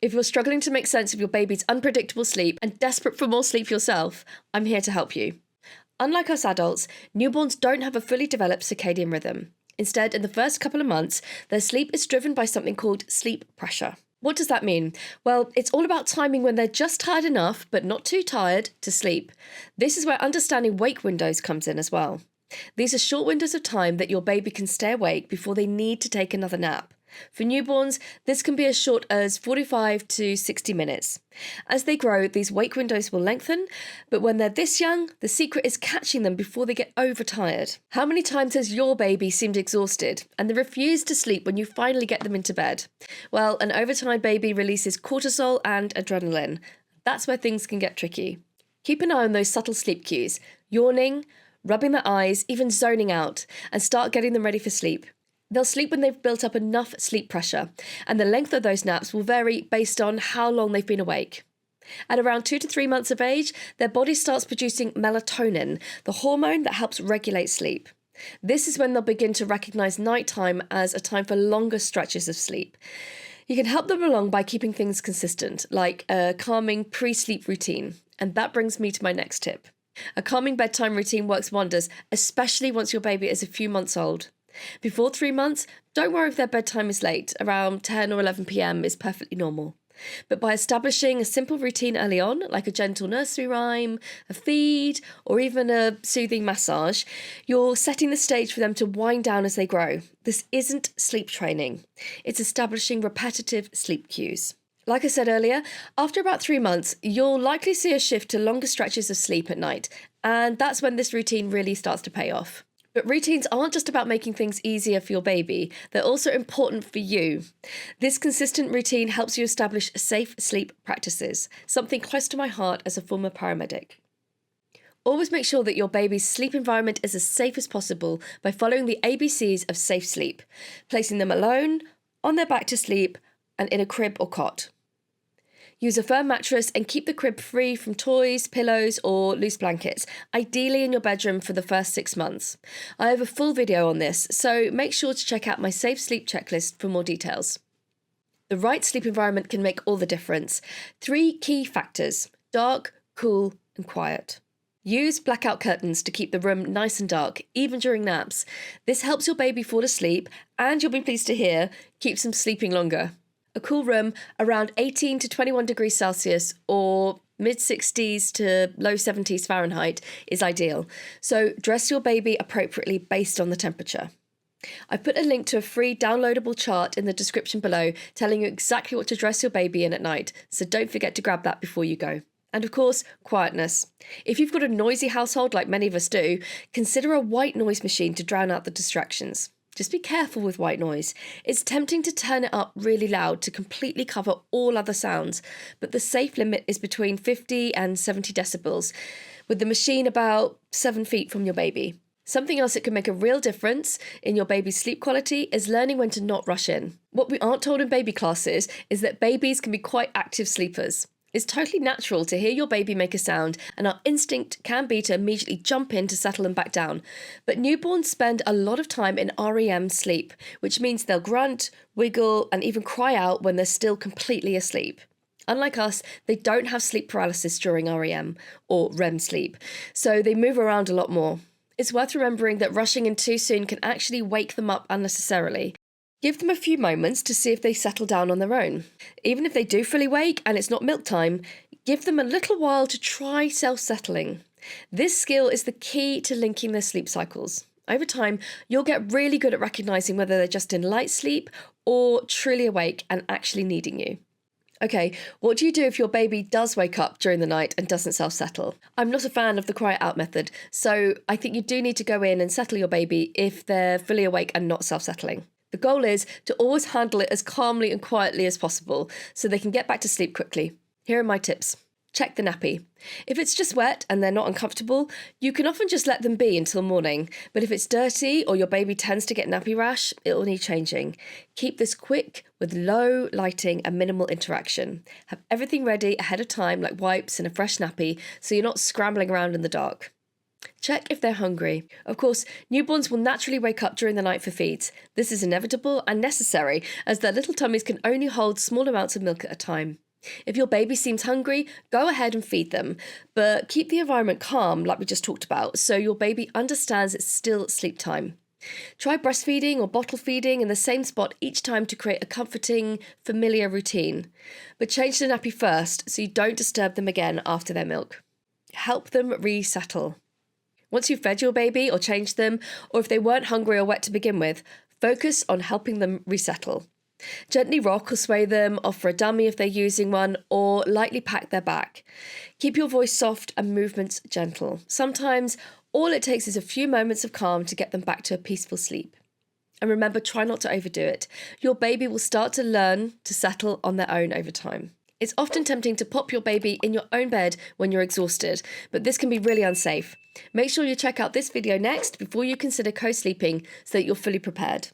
If you're struggling to make sense of your baby's unpredictable sleep and desperate for more sleep yourself, I'm here to help you. Unlike us adults, newborns don't have a fully developed circadian rhythm. Instead, in the first couple of months, their sleep is driven by something called sleep pressure. What does that mean? Well, it's all about timing when they're just tired enough, but not too tired, to sleep. This is where understanding wake windows comes in as well. These are short windows of time that your baby can stay awake before they need to take another nap. For newborns, this can be as short as 45 to 60 minutes. As they grow, these wake windows will lengthen, but when they're this young, the secret is catching them before they get overtired. How many times has your baby seemed exhausted and they refuse to sleep when you finally get them into bed? Well, an overtired baby releases cortisol and adrenaline. That's where things can get tricky. Keep an eye on those subtle sleep cues: yawning, rubbing their eyes, even zoning out, and start getting them ready for sleep. They'll sleep when they've built up enough sleep pressure, and the length of those naps will vary based on how long they've been awake. At around 2 to 3 months of age, their body starts producing melatonin, the hormone that helps regulate sleep. This is when they'll begin to recognise nighttime as a time for longer stretches of sleep. You can help them along by keeping things consistent, like a calming pre-sleep routine. And that brings me to my next tip. A calming bedtime routine works wonders, especially once your baby is a few months old. Before 3 months, don't worry if their bedtime is late. Around 10 or 11 p.m. is perfectly normal. But by establishing a simple routine early on, like a gentle nursery rhyme, a feed, or even a soothing massage, you're setting the stage for them to wind down as they grow. This isn't sleep training. It's establishing repetitive sleep cues. Like I said earlier, after about 3 months, you'll likely see a shift to longer stretches of sleep at night, and that's when this routine really starts to pay off. But routines aren't just about making things easier for your baby, they're also important for you. This consistent routine helps you establish safe sleep practices, something close to my heart as a former paramedic. Always make sure that your baby's sleep environment is as safe as possible by following the ABCs of safe sleep, placing them alone, on their back to sleep, and in a crib or cot. Use a firm mattress and keep the crib free from toys, pillows, or loose blankets, ideally in your bedroom for the first 6 months. I have a full video on this, so make sure to check out my Safe Sleep checklist for more details. The right sleep environment can make all the difference. 3 key factors: dark, cool, and quiet. Use blackout curtains to keep the room nice and dark, even during naps. This helps your baby fall asleep, and you'll be pleased to hear, keeps them sleeping longer. A cool room around 18 to 21 degrees Celsius or mid-60s to low 70s Fahrenheit is ideal, so dress your baby appropriately based on the temperature. I've put a link to a free downloadable chart in the description below telling you exactly what to dress your baby in at night, so don't forget to grab that before you go. And of course, quietness. If you've got a noisy household like many of us do, consider a white noise machine to drown out the distractions. Just be careful with white noise. It's tempting to turn it up really loud to completely cover all other sounds, but the safe limit is between 50 and 70 decibels, with the machine about 7 feet from your baby. Something else that can make a real difference in your baby's sleep quality is learning when to not rush in. What we aren't told in baby classes is that babies can be quite active sleepers. It's totally natural to hear your baby make a sound, and our instinct can be to immediately jump in to settle them back down. But newborns spend a lot of time in REM sleep, which means they'll grunt, wiggle, and even cry out when they're still completely asleep. Unlike us, they don't have sleep paralysis during REM, or REM sleep, so they move around a lot more. It's worth remembering that rushing in too soon can actually wake them up unnecessarily. Give them a few moments to see if they settle down on their own. Even if they do fully wake and it's not milk time, give them a little while to try self-settling. This skill is the key to linking their sleep cycles. Over time, you'll get really good at recognising whether they're just in light sleep or truly awake and actually needing you. Okay, what do you do if your baby does wake up during the night and doesn't self-settle? I'm not a fan of the quiet out method, so I think you do need to go in and settle your baby if they're fully awake and not self-settling. The goal is to always handle it as calmly and quietly as possible so they can get back to sleep quickly. Here are my tips. Check the nappy. If it's just wet and they're not uncomfortable, you can often just let them be until morning. But if it's dirty or your baby tends to get nappy rash, it will need changing. Keep this quick with low lighting and minimal interaction. Have everything ready ahead of time like wipes and a fresh nappy so you're not scrambling around in the dark. Check if they're hungry. Of course, newborns will naturally wake up during the night for feeds. This is inevitable and necessary, as their little tummies can only hold small amounts of milk at a time. If your baby seems hungry, go ahead and feed them, but keep the environment calm, like we just talked about, so your baby understands it's still sleep time. Try breastfeeding or bottle feeding in the same spot each time to create a comforting, familiar routine. But change the nappy first so you don't disturb them again after their milk. Help them resettle. Once you've fed your baby or changed them, or if they weren't hungry or wet to begin with, focus on helping them resettle. Gently rock or sway them, offer a dummy if they're using one, or lightly pat their back. Keep your voice soft and movements gentle. Sometimes all it takes is a few moments of calm to get them back to a peaceful sleep. And remember, try not to overdo it. Your baby will start to learn to settle on their own over time. It's often tempting to pop your baby in your own bed when you're exhausted, but this can be really unsafe. Make sure you check out this video next before you consider co-sleeping so that you're fully prepared.